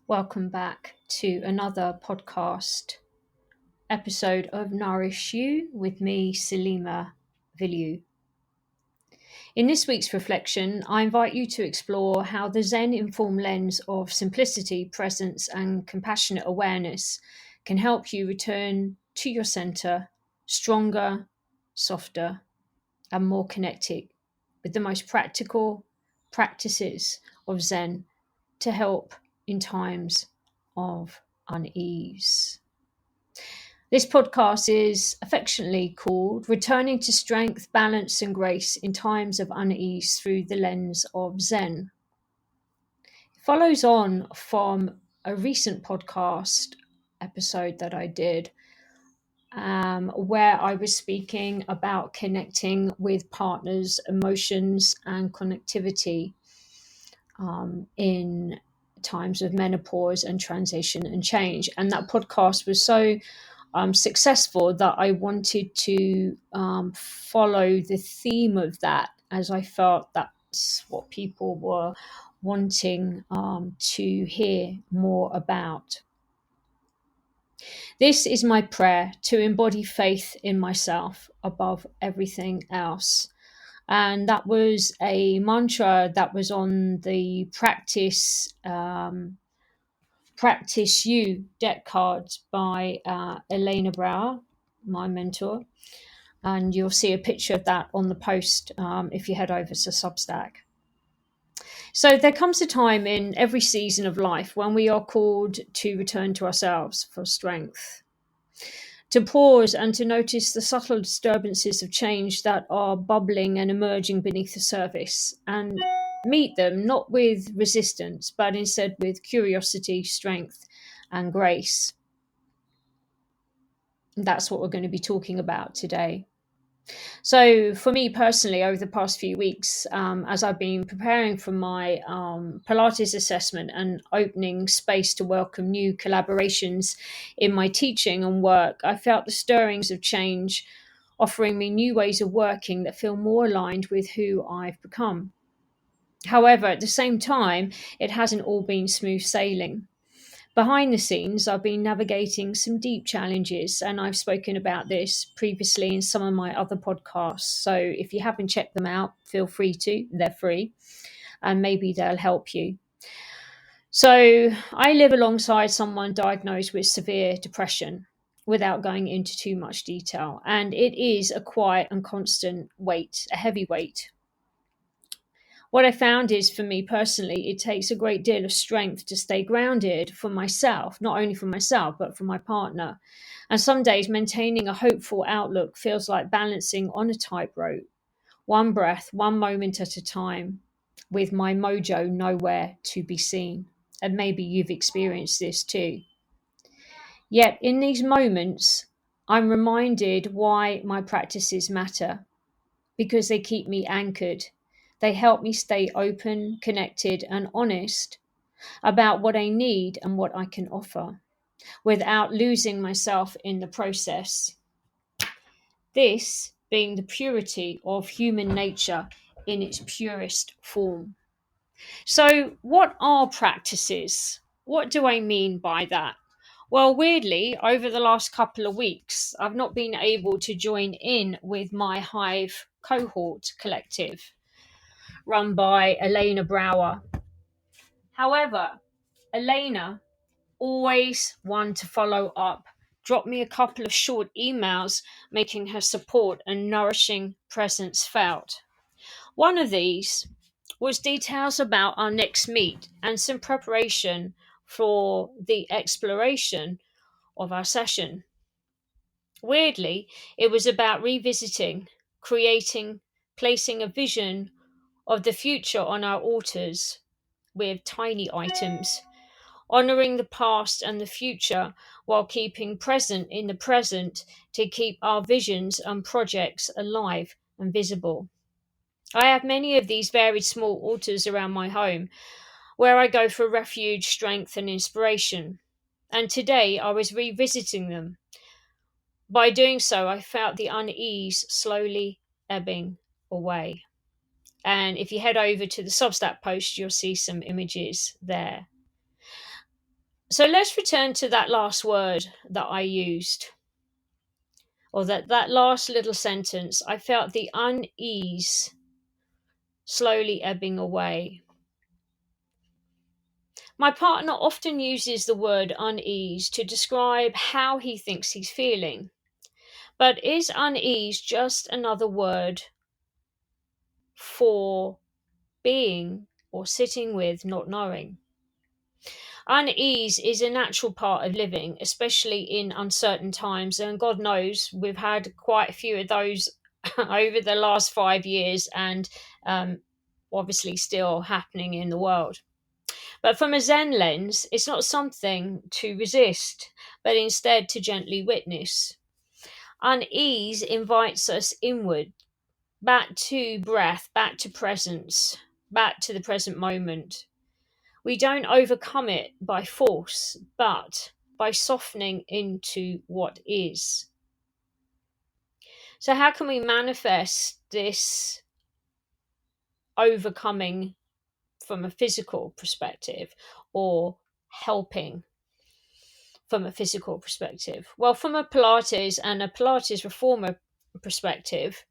Welcome back to another podcast episode of Nourish You with me, Salima Villieu. In this week's reflection, I invite you to explore how the Zen-informed lens of simplicity, presence, and compassionate awareness can help you return to your center stronger, softer, and more connected with the most practical practices of Zen to help in times of unease. This podcast is affectionately called Returning to Strength, Balance, and Grace in Times of Unease Through the Lens of Zen. It follows on from a recent podcast episode that I did where I was speaking about connecting with partners' emotions and connectivity in times of menopause and transition and change. And that podcast was so successful that I wanted to follow the theme of that, as I felt that's what people were wanting to hear more about. This is my prayer to embody faith in myself above everything else. And that was a mantra that was on the Practice You deck cards by Elena, my mentor. And you'll see a picture of that on the post if you head over to Substack. So there comes a time in every season of life when we are called to return to ourselves for strength, to pause and to notice the subtle disturbances of change that are bubbling and emerging beneath the surface, and meet them not with resistance, but instead with curiosity, strength, and grace. And that's what we're going to be talking about today. So for me personally, over the past few weeks, as I've been preparing for my Pilates assessment and opening space to welcome new collaborations in my teaching and work, I felt the stirrings of change offering me new ways of working that feel more aligned with who I've become. However, at the same time, it hasn't all been smooth sailing. Behind the scenes, I've been navigating some deep challenges, and I've spoken about this previously in some of my other podcasts. So if you haven't checked them out, feel free to. They're free, and maybe they'll help you. So I live alongside someone diagnosed with severe depression without going into too much detail. And it is a quiet and constant weight, a heavy weight. What I found is, for me personally, it takes a great deal of strength to stay grounded for myself, not only for myself, but for my partner. And some days maintaining a hopeful outlook feels like balancing on a tightrope, one breath, one moment at a time, with my mojo nowhere to be seen. And maybe you've experienced this too. Yet in these moments, I'm reminded why my practices matter, because they keep me anchored. They help me stay open, connected, and honest about what I need and what I can offer without losing myself in the process. This being the purity of human nature in its purest form. So, what are practices? What do I mean by that? Well, weirdly, over the last couple of weeks, I've not been able to join in with my Hive cohort collective run by Elena Brower. However, Elena, always one to follow up, dropped me a couple of short emails making her support and nourishing presence felt. One of these was details about our next meet and some preparation for the exploration of our session. Weirdly, it was about revisiting, creating, placing a vision of the future on our altars with tiny items, honoring the past and the future while keeping present in the present to keep our visions and projects alive and visible. I have many of these varied small altars around my home where I go for refuge, strength, and inspiration. And today I was revisiting them. By doing so, I felt the unease slowly ebbing away. And if you head over to the Substack post, you'll see some images there. So let's return to that last word that I used, or that last little sentence. I felt the unease slowly ebbing away. My partner often uses the word unease to describe how he thinks he's feeling. But is unease just another word for being or sitting with not knowing? Unease is a natural part of living, especially in uncertain times. And God knows we've had quite a few of those over the last 5 years, and um, obviously still happening in the world. But from a Zen lens, it's not something to resist, but instead to gently witness. Unease invites us inward, back to breath, back to presence, back to the present moment. We don't overcome it by force, but by softening into what is. So, how can we manifest this overcoming from a physical perspective, or helping from a physical perspective? Well, from a Pilates and a Pilates reformer perspective,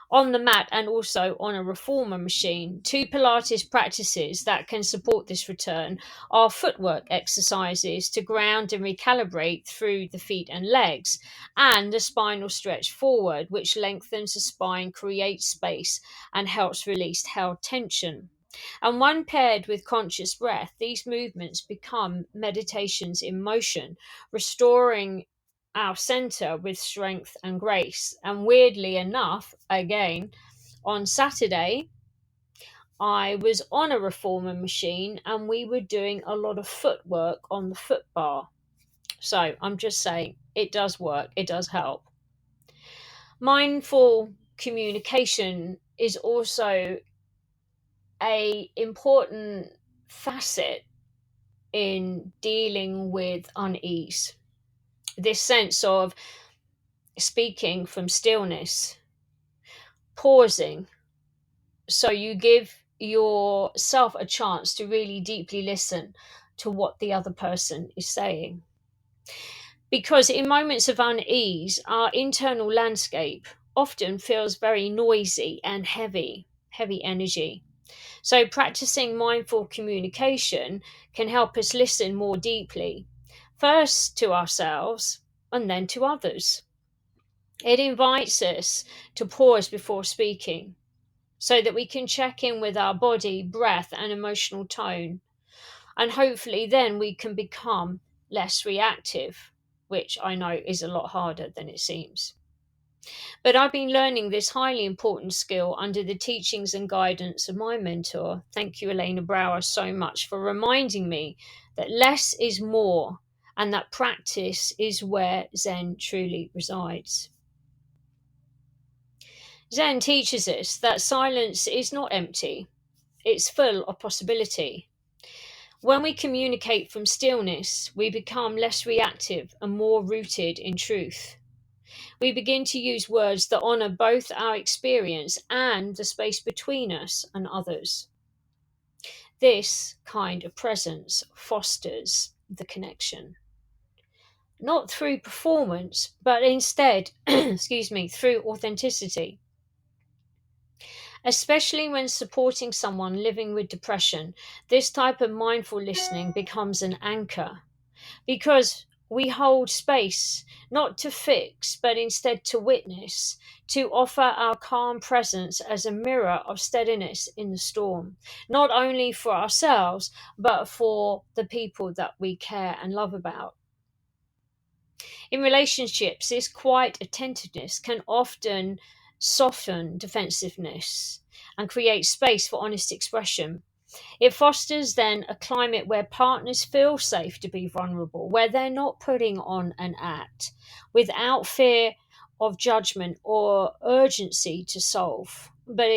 on the mat and also on a reformer machine, two Pilates practices that can support this return are footwork exercises to ground and recalibrate through the feet and legs, and a spinal stretch forward, which lengthens the spine, creates space, and helps release held tension. And when paired with conscious breath, these movements become meditations in motion, restoring our center with strength and grace. And weirdly enough, again, on Saturday, I was on a reformer machine and we were doing a lot of footwork on the foot bar. So I'm just saying, it does work, it does help. Mindful communication is also a important facet in dealing with unease. This sense of speaking from stillness, pausing, so you give yourself a chance to really deeply listen to what the other person is saying. Because in moments of unease, our internal landscape often feels very noisy and heavy energy. So, practicing mindful communication can help us listen more deeply, first to ourselves and then to others. It invites us to pause before speaking so that we can check in with our body, breath, and emotional tone. And hopefully, then we can become less reactive, which I know is a lot harder than it seems. But I've been learning this highly important skill under the teachings and guidance of my mentor. Thank you, Elena Brower, so much for reminding me that less is more and that practice is where Zen truly resides. Zen teaches us that silence is not empty, it's full of possibility. When we communicate from stillness, we become less reactive and more rooted in truth. We begin to use words that honour both our experience and the space between us and others. This kind of presence fosters the connection. Not through performance, but instead, through authenticity. Especially when supporting someone living with depression, this type of mindful listening becomes an anchor because we hold space not to fix, but instead to witness, to offer our calm presence as a mirror of steadiness in the storm, not only for ourselves, but for the people that we care and love about. In relationships, this quiet attentiveness can often soften defensiveness and create space for honest expression. It fosters then a climate where partners feel safe to be vulnerable, where they're not putting on an act without fear of judgment or urgency to solve. But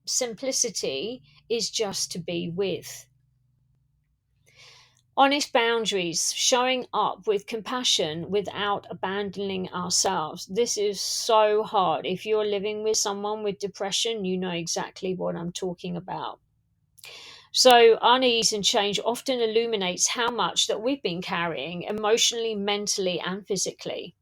simplicity is just to be with. Honest boundaries, showing up with compassion without abandoning ourselves. This is so hard. If you're living with someone with depression, you know exactly what I'm talking about. So, unease and change often illuminates how much that we've been carrying emotionally, mentally, and physically.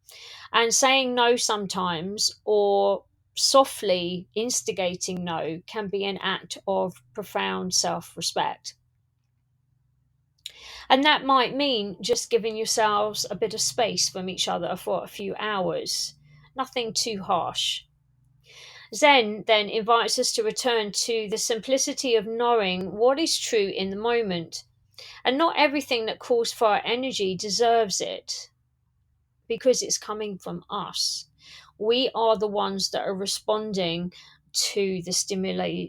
And saying no sometimes, or softly instigating no, can be an act of profound self respect. And that might mean just giving yourselves a bit of space from each other for a few hours. Nothing too harsh. Zen then invites us to return to the simplicity of knowing what is true in the moment. And not everything that calls for our energy deserves it because it's coming from us. We are the ones that are responding to the stimuli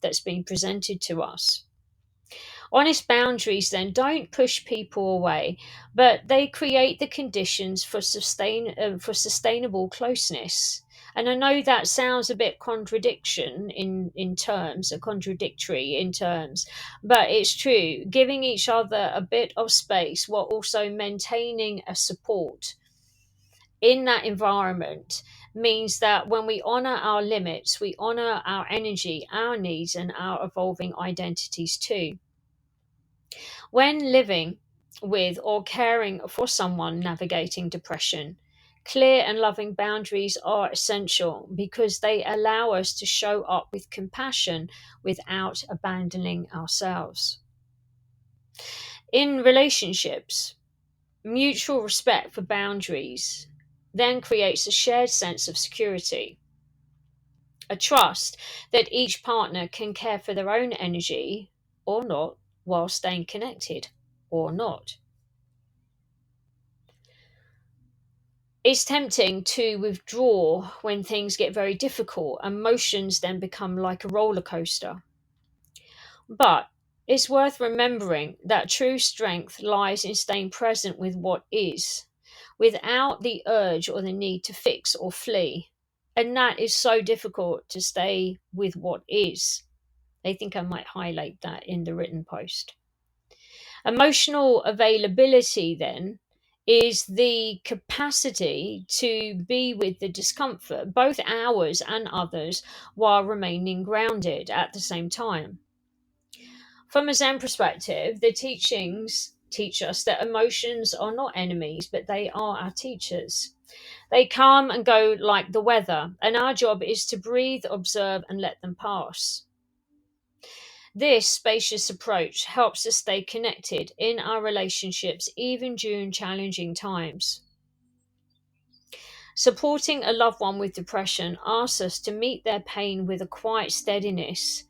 that's being presented to us. Honest boundaries then don't push people away, but they create the conditions for for sustainable closeness. And I know that sounds a bit contradictory in terms, but it's true. Giving each other a bit of space while also maintaining a support in that environment means that when we honor our limits, we honor our energy, our needs, and our evolving identities too. When living with or caring for someone navigating depression, clear and loving boundaries are essential because they allow us to show up with compassion without abandoning ourselves. In relationships, mutual respect for boundaries then creates a shared sense of security, a trust that each partner can care for their own energy or not while staying connected or not. It's tempting to withdraw when things get very difficult. Emotions then become like a roller coaster. But it's worth remembering that true strength lies in staying present with what is, without the urge or the need to fix or flee. And that is so difficult to stay with what is. I think I might highlight that in the written post. Emotional availability, then, is the capacity to be with the discomfort, both ours and others, while remaining grounded at the same time. From a Zen perspective, the teachings teach us that emotions are not enemies, but they are our teachers. They come and go like the weather, and our job is to breathe, observe, and let them pass. This spacious approach helps us stay connected in our relationships even during challenging times. Supporting a loved one with depression asks us to meet their pain with a quiet steadiness,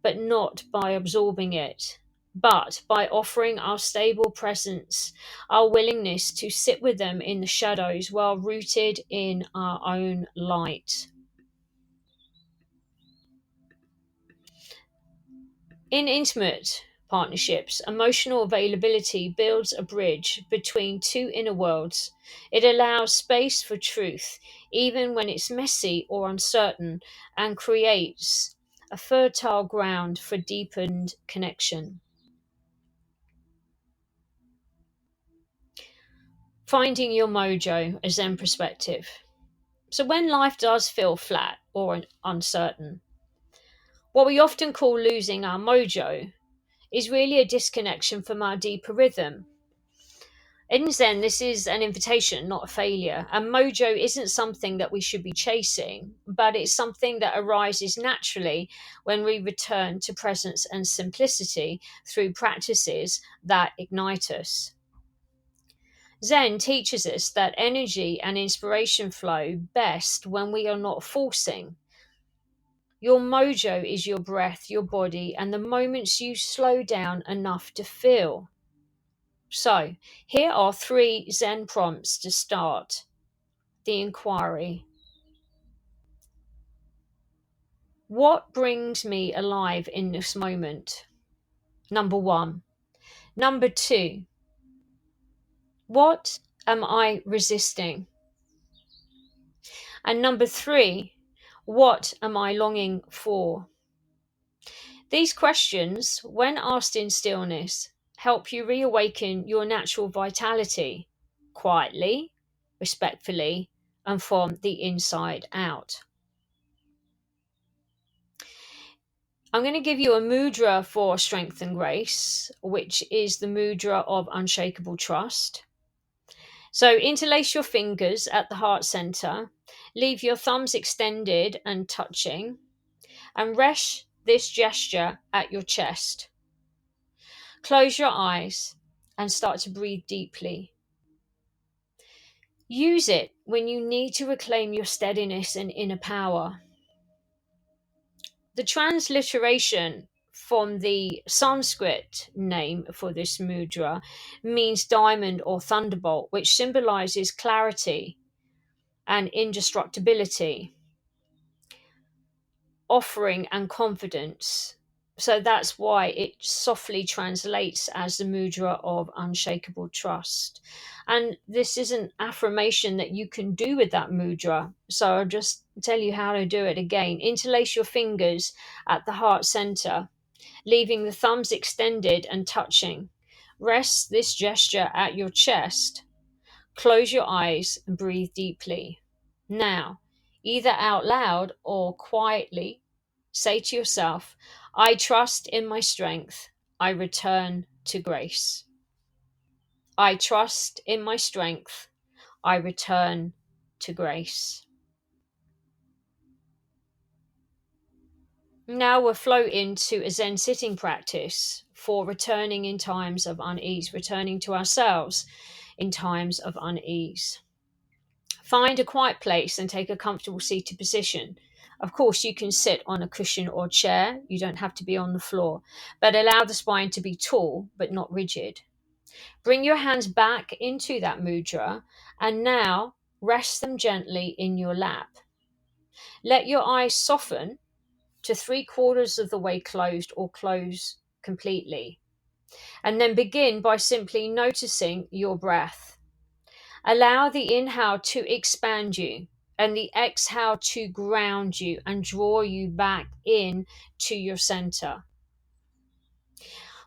but not by absorbing it, but by offering our stable presence, our willingness to sit with them in the shadows while rooted in our own light. In intimate partnerships, emotional availability builds a bridge between two inner worlds. It allows space for truth, even when it's messy or uncertain, and creates a fertile ground for deepened connection. Finding your mojo, a Zen perspective. So, when life does feel flat or uncertain, what we often call losing our mojo is really a disconnection from our deeper rhythm. In Zen, this is an invitation, not a failure. And mojo isn't something that we should be chasing, but it's something that arises naturally when we return to presence and simplicity through practices that ignite us. Zen teaches us that energy and inspiration flow best when we are not forcing. Your mojo is your breath, your body, and the moments you slow down enough to feel. So, here are three Zen prompts to start the inquiry. What brings me alive in this moment? Number one. Number two, what am I resisting? And number three, what am I longing for? These questions, when asked in stillness, help you reawaken your natural vitality quietly, respectfully, and from the inside out. I'm going to give you a mudra for strength and grace, which is the mudra of unshakable trust. So interlace your fingers at the heart center, leave your thumbs extended and touching, and rest this gesture at your chest. Close your eyes and start to breathe deeply. Use it when you need to reclaim your steadiness and inner power. The transliteration from the Sanskrit name for this mudra means diamond or thunderbolt, which symbolizes clarity and indestructibility, offering and confidence. So that's why it softly translates as the mudra of unshakable trust. And this is an affirmation that you can do with that mudra. So I'll just tell you how to do it again. Interlace your fingers at the heart center, leaving the thumbs extended and touching. Rest this gesture at your chest. Close your eyes and breathe deeply. Now, either out loud or quietly, say to yourself, I trust in my strength. I return to grace. I trust in my strength. I return to grace. Now we'll flow into a Zen sitting practice for returning in times of unease, returning to ourselves in times of unease. Find a quiet place and take a comfortable seated position. Of course, you can sit on a cushion or chair. You don't have to be on the floor, but allow the spine to be tall but not rigid. Bring your hands back into that mudra and now rest them gently in your lap. Let your eyes soften to 3/4 of the way closed or close completely. And then begin by simply noticing your breath. Allow the inhale to expand you and the exhale to ground you and draw you back in to your center.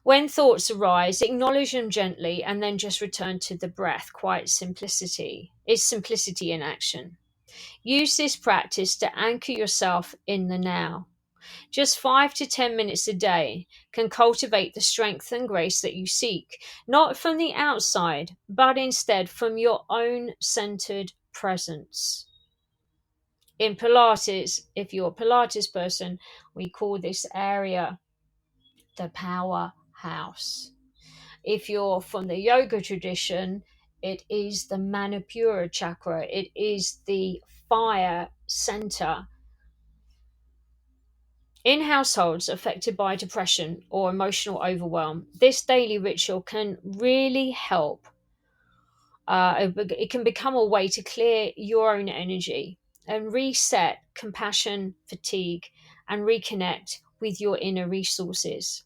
When thoughts arise, acknowledge them gently and then just return to the breath. Quiet simplicity. It's simplicity in action. Use this practice to anchor yourself in the now. Just 5 to 10 minutes a day can cultivate the strength and grace that you seek, not from the outside, but instead from your own centered presence. In Pilates, if you're a Pilates person, we call this area the powerhouse. If you're from the yoga tradition, it is the Manipura chakra, it is the fire center. In households affected by depression or emotional overwhelm, this daily ritual can really help. It can become a way to clear your own energy and reset compassion, fatigue, and reconnect with your inner resources.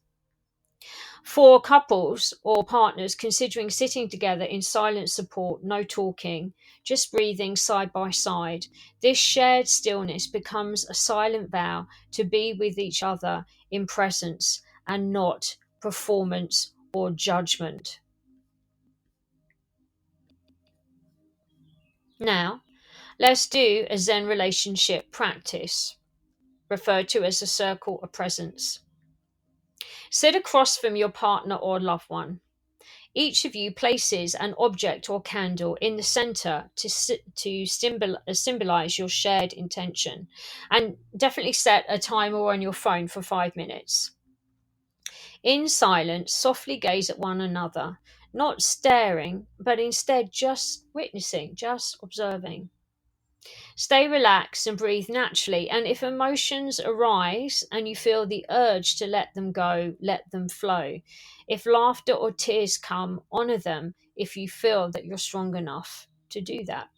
For couples or partners considering sitting together in silent support, no talking, just breathing side by side, this shared stillness becomes a silent vow to be with each other in presence and not performance or judgment. Now, let's do a Zen relationship practice, referred to as a circle of presence. Sit across from your partner or loved one. Each of you places an object or candle in the center to symbolize your shared intention. And definitely set a timer on your phone for 5 minutes. In silence, softly gaze at one another, not staring, but instead just witnessing, just observing. Stay relaxed and breathe naturally. And if emotions arise and you feel the urge to let them go, let them flow. If laughter or tears come, honor them if you feel that you're strong enough to do that.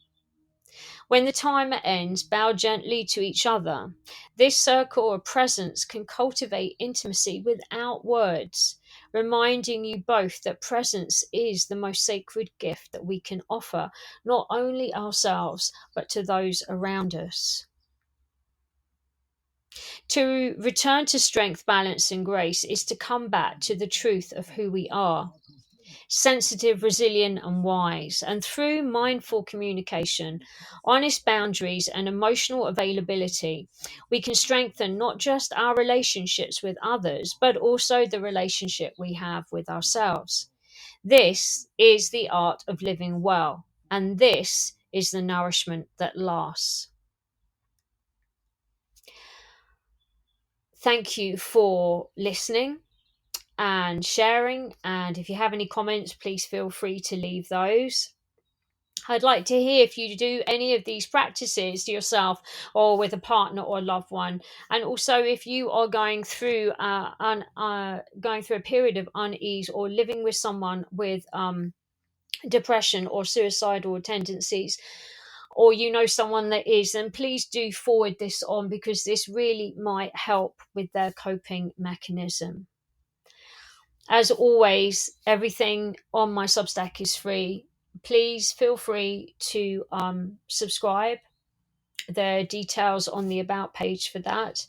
When the timer ends, bow gently to each other. This circle of presence can cultivate intimacy without words, reminding you both that presence is the most sacred gift that we can offer, not only ourselves, but to those around us. To return to strength, balance, and grace is to come back to the truth of who we are. sensitive, resilient, and wise. And through mindful communication, honest boundaries, and emotional availability, we can strengthen not just our relationships with others, but also the relationship we have with ourselves. This is the art of living well, and this is the nourishment that lasts. Thank you for listening and sharing. And if you have any comments, please feel free to leave those. I'd like to hear if you do any of these practices to yourself or with a partner or loved one, and also if you are going through a period of unease or living with someone with depression or suicidal tendencies, or you know someone that is, then please do forward this on, because this really might help with their coping mechanism. As always, everything on my Substack is free. Please feel free to subscribe. There are details on the About page for that.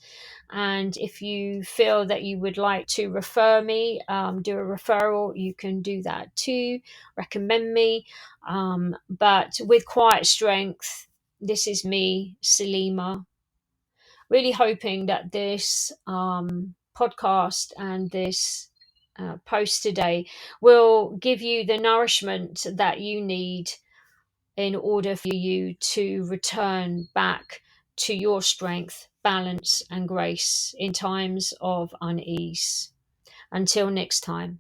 And if you feel that you would like to refer me, do a referral, you can do that too. Recommend me. But with quiet strength, this is me, Salema, really hoping that this podcast and this post today will give you the nourishment that you need in order for you to return back to your strength, balance, and grace in times of unease. Until next time.